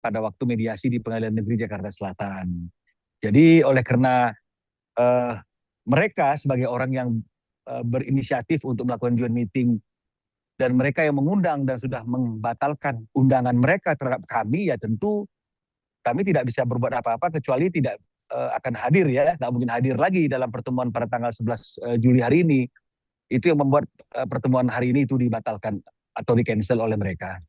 pada waktu mediasi di Pengadilan Negeri Jakarta Selatan. Jadi oleh karena eh, mereka sebagai orang yang berinisiatif untuk melakukan joint meeting dan mereka yang mengundang dan sudah membatalkan undangan mereka terhadap kami, ya tentu kami tidak bisa berbuat apa-apa kecuali tidak akan hadir ya, nggak mungkin hadir lagi dalam pertemuan pada tanggal 11 Juli hari ini. Itu yang membuat pertemuan hari ini itu dibatalkan atau di-cancel oleh mereka.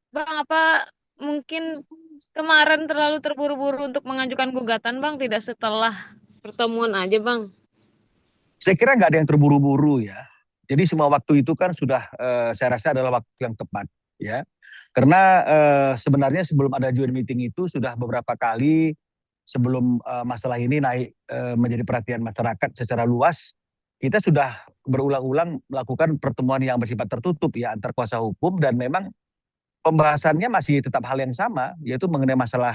Bang, apa mungkin kemarin terlalu terburu-buru untuk mengajukan gugatan, Bang? Tidak setelah pertemuan aja, Bang. Saya kira nggak ada yang terburu-buru ya. Jadi semua waktu itu kan sudah saya rasa adalah waktu yang tepat ya. Karena sebenarnya sebelum ada joint meeting itu sudah beberapa kali sebelum masalah ini naik menjadi perhatian masyarakat secara luas, kita sudah berulang-ulang melakukan pertemuan yang bersifat tertutup ya antar kuasa hukum, dan memang pembahasannya masih tetap hal yang sama, yaitu mengenai masalah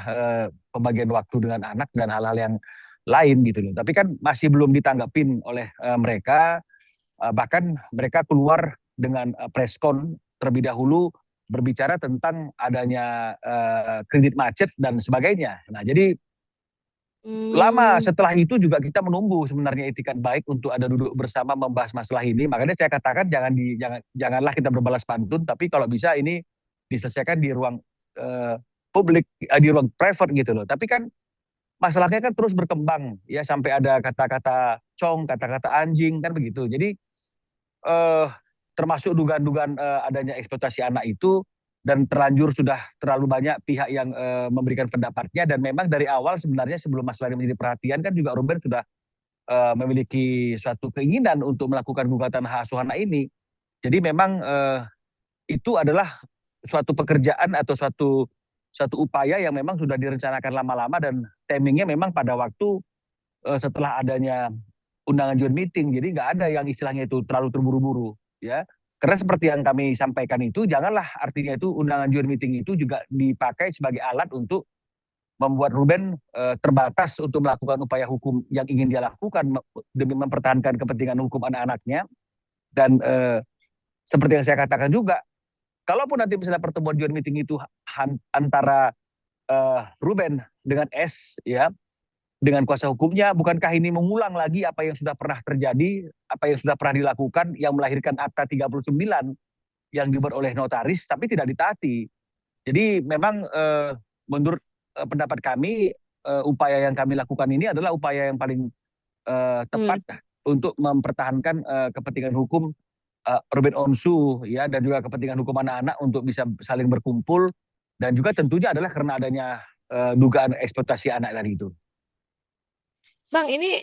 pembagian waktu dengan anak dan hal-hal yang lain gitu loh. Tapi kan masih belum ditanggapin oleh mereka, bahkan mereka keluar dengan preskon terlebih dahulu berbicara tentang adanya kredit macet dan sebagainya. Nah, jadi lama Hmm, setelah itu juga kita menunggu sebenarnya itikat baik untuk ada duduk bersama membahas masalah ini. Makanya saya katakan janganlah kita berbalas pantun, tapi kalau bisa ini diselesaikan di ruang eh, publik, di ruang private gitu loh. Tapi kan masalahnya kan terus berkembang ya, sampai ada kata-kata cong, kata-kata anjing kan begitu. Jadi eh, termasuk dugaan-dugaan adanya eksploitasi anak itu, dan terlanjur sudah terlalu banyak pihak yang memberikan pendapatnya, dan memang dari awal sebenarnya sebelum masalah ini menjadi perhatian kan juga Ruben sudah memiliki suatu keinginan untuk melakukan gugatan hak asuh anak ini. Jadi memang itu adalah suatu pekerjaan atau suatu upaya yang memang sudah direncanakan lama-lama, dan timingnya memang pada waktu setelah adanya undangan joint meeting. Jadi nggak ada yang istilahnya itu terlalu terburu-buru ya. Karena seperti yang kami sampaikan itu, janganlah artinya itu undangan joint meeting itu juga dipakai sebagai alat untuk membuat Ruben terbatas untuk melakukan upaya hukum yang ingin dia lakukan demi mempertahankan kepentingan hukum anak-anaknya. Dan seperti yang saya katakan juga, kalaupun nanti misalnya pertemuan joint meeting itu antara Ruben dengan S ya, dengan kuasa hukumnya, bukankah ini mengulang lagi apa yang sudah pernah terjadi, apa yang sudah pernah dilakukan, yang melahirkan Akta 39 yang dibuat oleh notaris tapi tidak ditaati. Jadi memang menurut pendapat kami, upaya yang kami lakukan ini adalah upaya yang paling hmm. tepat untuk mempertahankan kepentingan hukum Ruben Onsu ya, dan juga kepentingan hukum anak-anak untuk bisa saling berkumpul, dan juga tentunya adalah karena adanya dugaan eksploitasi anak tadi itu. Bang, ini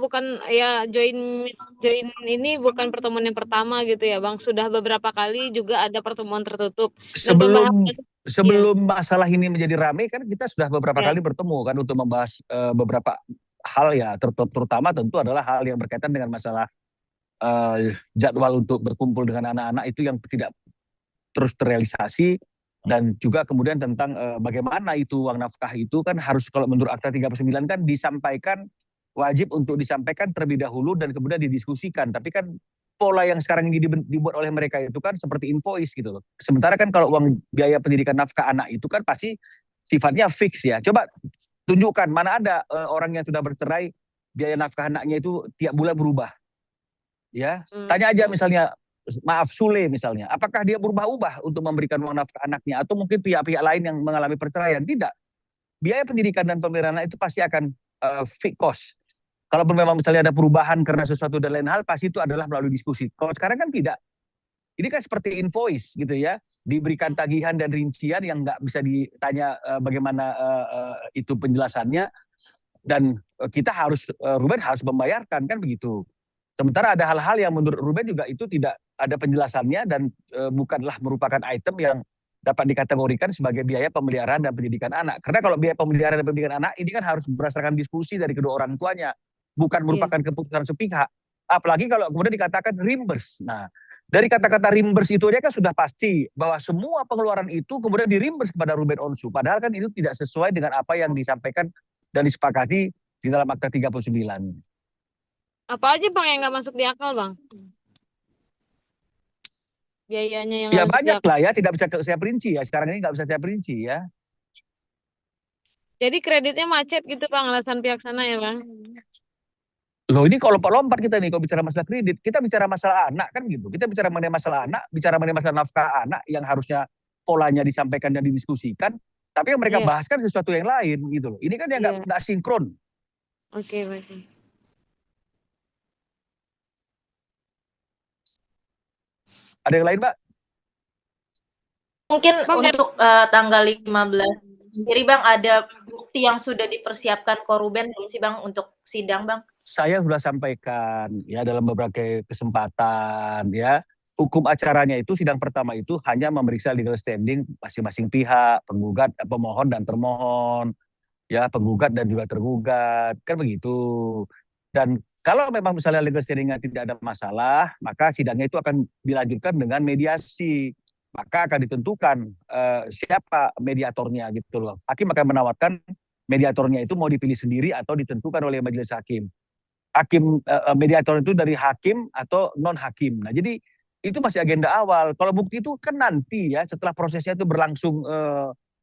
bukan ya join join ini bukan pertemuan yang pertama gitu ya, Bang. Sudah beberapa kali juga ada pertemuan tertutup dan sebelum pembahasan ya, sebelum masalah ini menjadi ramai kan kita sudah beberapa ya. kali bertemu kan untuk membahas beberapa hal ya, terutama tentu adalah hal yang berkaitan dengan masalah jadwal untuk berkumpul dengan anak-anak itu yang tidak terus terrealisasi, dan juga kemudian tentang bagaimana itu uang nafkah itu kan harus, kalau menurut Akta 39 kan disampaikan, wajib untuk disampaikan terlebih dahulu dan kemudian didiskusikan. Tapi kan pola yang sekarang ini dibuat oleh mereka itu kan seperti invoice gitu loh. Sementara kan kalau uang biaya pendidikan nafkah anak itu kan pasti sifatnya fix ya. Coba tunjukkan mana ada orang yang sudah bercerai biaya nafkah anaknya itu tiap bulan berubah ya. Hmm. Tanya aja misalnya, maaf Sule misalnya, apakah dia berubah-ubah untuk memberikan uang nafkah anaknya, atau mungkin pihak-pihak lain yang mengalami perceraian? Tidak. Biaya pendidikan dan pemeliharaan anak itu pasti akan fixed cost. Kalaupun memang misalnya ada perubahan karena sesuatu dan lain hal, pasti itu adalah melalui diskusi. Kalau sekarang kan tidak. Ini kan seperti invoice gitu ya, diberikan tagihan dan rincian yang nggak bisa ditanya bagaimana itu penjelasannya, dan kita harus Ruben harus membayarkan kan begitu. Sementara ada hal-hal yang menurut Ruben juga itu tidak ada penjelasannya, dan bukanlah merupakan item yang dapat dikategorikan sebagai biaya pemeliharaan dan pendidikan anak. Karena kalau biaya pemeliharaan dan pendidikan anak ini kan harus berdasarkan diskusi dari kedua orang tuanya, bukan Iya. merupakan keputusan sepihak. Apalagi kalau kemudian dikatakan reimburse. Nah, dari kata-kata reimburse itu aja kan sudah pasti bahwa semua pengeluaran itu kemudian di-reimburse kepada Ruben Onsu. Padahal kan itu tidak sesuai dengan apa yang disampaikan dan disepakati di dalam Akta 39. Apa aja, Bang, yang nggak masuk di akal, Bang? biayanya yang Ya harus banyak dikeluarkan. lah ya, tidak bisa saya perinci ya. Sekarang ini nggak bisa saya perinci ya. Jadi kreditnya macet gitu Bang, alasan pihak sana ya Bang. Loh ini kalau lompat kita nih, kalau bicara masalah kredit, kita bicara masalah anak kan gitu. Kita bicara mengenai masalah anak, bicara mengenai masalah nafkah anak yang harusnya polanya disampaikan dan didiskusikan, tapi yang mereka Iya, bahas kan sesuatu yang lain gitu loh. Ini kan yang iya. nggak sinkron. Oke, baik. Ada yang lain, Mbak? Mungkin Bang, untuk tanggal 15 sendiri Bang, ada bukti yang sudah dipersiapkan Koruben belum sih Bang untuk sidang Bang? Saya sudah sampaikan ya dalam beberapa kesempatan ya. Hukum acaranya itu sidang pertama itu hanya memeriksa legal standing masing-masing pihak, penggugat, pemohon dan termohon, ya penggugat dan juga tergugat, kan begitu. Dan kalau memang misalnya legal standingnya tidak ada masalah, maka sidangnya itu akan dilanjutkan dengan mediasi. Maka akan ditentukan siapa mediatornya gitu loh. Hakim akan menawarkan mediatornya itu mau dipilih sendiri atau ditentukan oleh majelis hakim. Mediator itu dari hakim atau non hakim. Nah, jadi itu masih agenda awal. Kalau bukti itu kan nanti ya setelah prosesnya itu berlangsung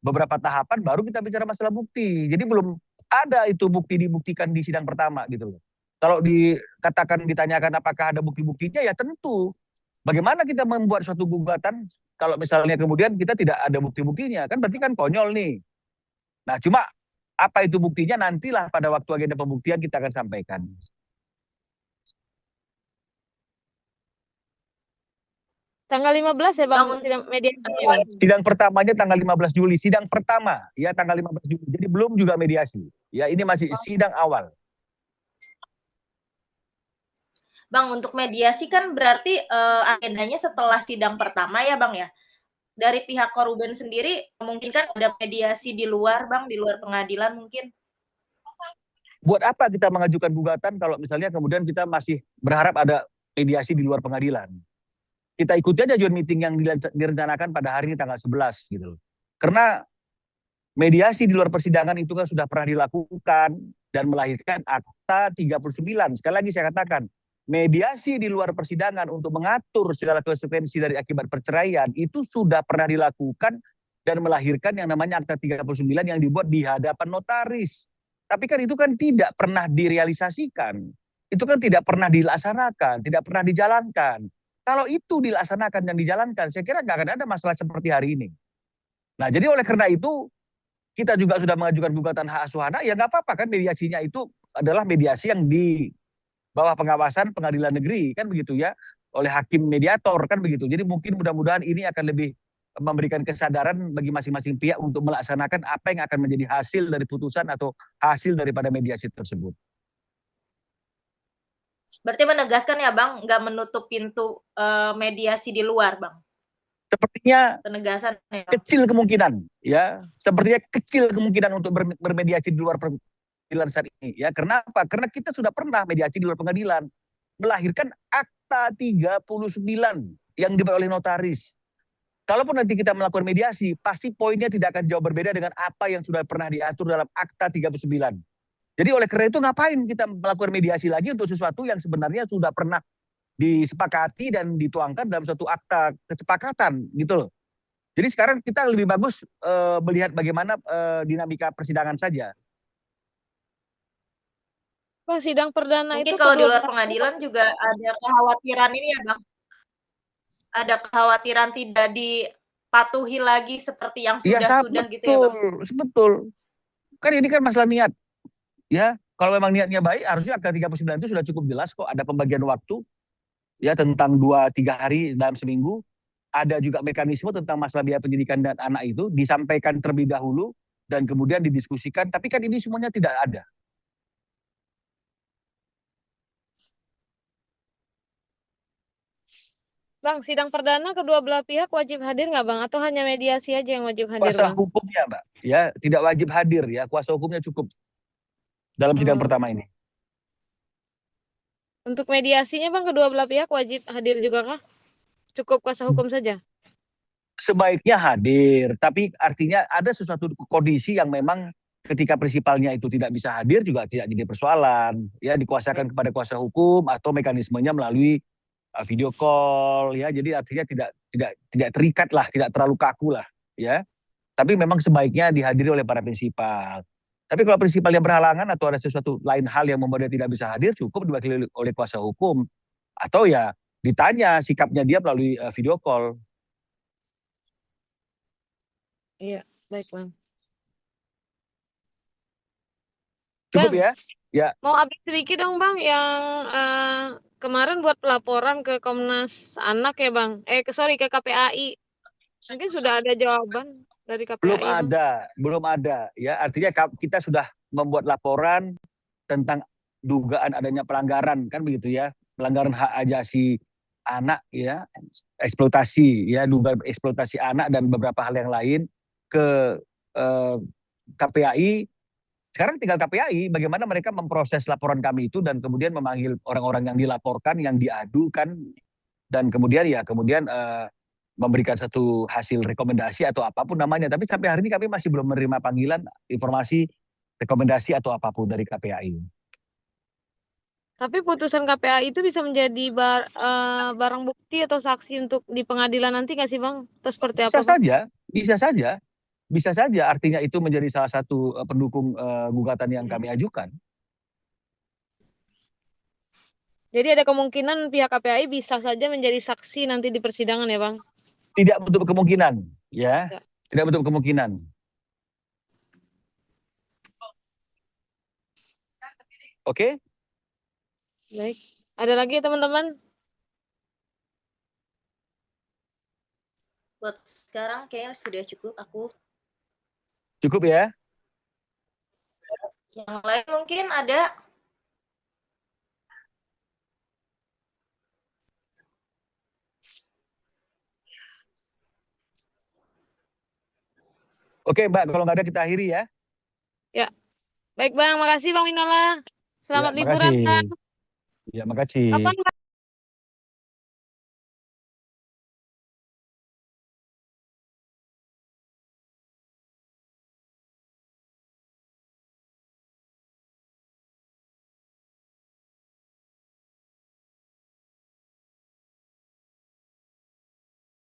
beberapa tahapan baru kita bicara masalah bukti. Jadi belum ada itu bukti dibuktikan di sidang pertama gitu loh. Kalau dikatakan ditanyakan apakah ada bukti-buktinya ya tentu. Bagaimana kita membuat suatu gugatan kalau misalnya kemudian kita tidak ada bukti-buktinya kan berarti kan konyol nih. Nah, cuma apa itu buktinya nantilah pada waktu agenda pembuktian kita akan sampaikan. tanggal 15 ya Bang, Bang, sidang mediasi ya Bang. Sidang pertamanya tanggal 15 Juli, sidang pertama ya tanggal 15 Juli. Jadi belum juga mediasi. Ya ini masih sidang awal. Bang, untuk mediasi kan berarti agendanya setelah sidang pertama ya Bang ya. Dari pihak Koruben sendiri mungkin kan ada mediasi di luar Bang, di luar pengadilan mungkin. Buat apa kita mengajukan gugatan kalau misalnya kemudian kita masih berharap ada mediasi di luar pengadilan? Kita ikuti aja joint meeting yang direncanakan pada hari ini tanggal 11 gitu loh. Karena mediasi di luar persidangan itu kan sudah pernah dilakukan dan melahirkan Akta 39. Sekali lagi saya katakan, mediasi di luar persidangan untuk mengatur segala konsekuensi dari akibat perceraian itu sudah pernah dilakukan dan melahirkan yang namanya Akta 39 yang dibuat di hadapan notaris. Tapi kan itu kan tidak pernah direalisasikan. Itu kan tidak pernah dilaksanakan, tidak pernah dijalankan. Kalau itu dilaksanakan dan dijalankan, saya kira nggak akan ada masalah seperti hari ini. Nah, jadi oleh karena itu, kita juga sudah mengajukan gugatan hak asuh anak, ya nggak apa-apa kan mediasinya itu adalah mediasi yang di bawah pengawasan pengadilan negeri, kan begitu ya, oleh hakim mediator, kan begitu. Jadi mungkin mudah-mudahan ini akan lebih memberikan kesadaran bagi masing-masing pihak untuk melaksanakan apa yang akan menjadi hasil dari putusan atau hasil daripada mediasi tersebut. Berarti menegaskan ya Bang, nggak menutup pintu mediasi di luar Bang. Sepertinya Penegasan ya. kecil kemungkinan, ya. Sepertinya kecil kemungkinan untuk bermediasi di luar pengadilan saat ini, ya. Kenapa? Karena kita sudah pernah mediasi di luar pengadilan, melahirkan Akta 39 yang dibuat oleh notaris. Kalaupun nanti kita melakukan mediasi, pasti poinnya tidak akan jauh berbeda dengan apa yang sudah pernah diatur dalam Akta 39. Jadi oleh karena itu ngapain kita melakukan mediasi lagi untuk sesuatu yang sebenarnya sudah pernah disepakati dan dituangkan dalam suatu akta kesepakatan gitu loh. Jadi sekarang kita lebih bagus melihat bagaimana dinamika persidangan saja. Bang, sidang perdana Mungkin itu kalau di kedua luar pengadilan juga ada kekhawatiran ini ya Bang. Ada kekhawatiran tidak dipatuhi lagi seperti yang sudah-sudah gitu ya Bang. Betul. Kan ini kan masalah niat. Ya, kalau memang niatnya baik, harusnya Akta 39 itu sudah cukup jelas kok. Ada pembagian waktu, ya tentang 2-3 hari dalam seminggu. Ada juga mekanisme tentang masalah biaya pendidikan dan anak itu disampaikan terlebih dahulu dan kemudian didiskusikan. Tapi kan ini semuanya tidak ada. Bang, sidang perdana kedua belah pihak wajib hadir nggak Bang? Atau hanya mediasi aja yang wajib hadir Kuasa Bang? hukumnya, Mbak, ya tidak wajib hadir ya. Kuasa hukumnya cukup dalam sidang pertama ini. Untuk mediasinya Bang, kedua belah pihak wajib hadir juga kah? Cukup kuasa hukum saja? Sebaiknya hadir, tapi artinya ada sesuatu kondisi yang memang ketika prinsipalnya itu tidak bisa hadir juga tidak jadi persoalan. Ya dikuasakan kepada kuasa hukum atau mekanismenya melalui video call ya. Jadi artinya tidak terikat lah, tidak terlalu kaku lah ya. Tapi memang sebaiknya dihadiri oleh para prinsipal. Tapi kalau prinsipal yang berhalangan atau ada sesuatu lain hal yang membuat dia tidak bisa hadir, cukup diwakili oleh kuasa hukum. Atau ya ditanya sikapnya dia melalui video call. Iya, baik Bang. Cukup Bang, ya? Ya. mau update sedikit dong Bang yang kemarin buat laporan ke Komnas Anak ya Bang. Ke KPAI. Mungkin sudah ada jawaban dari KPAI Bang. Belum ada ya. Artinya kita sudah membuat laporan tentang dugaan adanya pelanggaran kan begitu ya. Pelanggaran hak asasi anak ya, eksploitasi ya, dugaan eksploitasi anak dan beberapa hal yang lain ke KPAI. Sekarang tinggal KPAI bagaimana mereka memproses laporan kami itu dan kemudian memanggil orang-orang yang dilaporkan, yang diadukan, dan kemudian memberikan satu hasil rekomendasi atau apapun namanya. Tapi sampai hari ini kami masih belum menerima panggilan, informasi, rekomendasi atau apapun dari KPAI. Tapi putusan KPAI itu bisa menjadi barang bukti atau saksi untuk di pengadilan nanti nggak sih Bang? Atau seperti apa Bang? Bisa saja. Artinya itu menjadi salah satu pendukung gugatan yang kami ajukan. Jadi ada kemungkinan pihak KPAI bisa saja menjadi saksi nanti di persidangan ya Bang? Tidak menutup kemungkinan, ya. Tidak menutup kemungkinan. Oke? Baik. Ada lagi teman-teman? Buat sekarang kayaknya sudah cukup aku. Cukup ya? Yang lain mungkin ada? Oke Mbak, kalau nggak ada kita akhiri ya. Ya. Baik Bang, makasih Bang Winola. Selamat liburan Bang. Ya, makasih. Kapan Bang?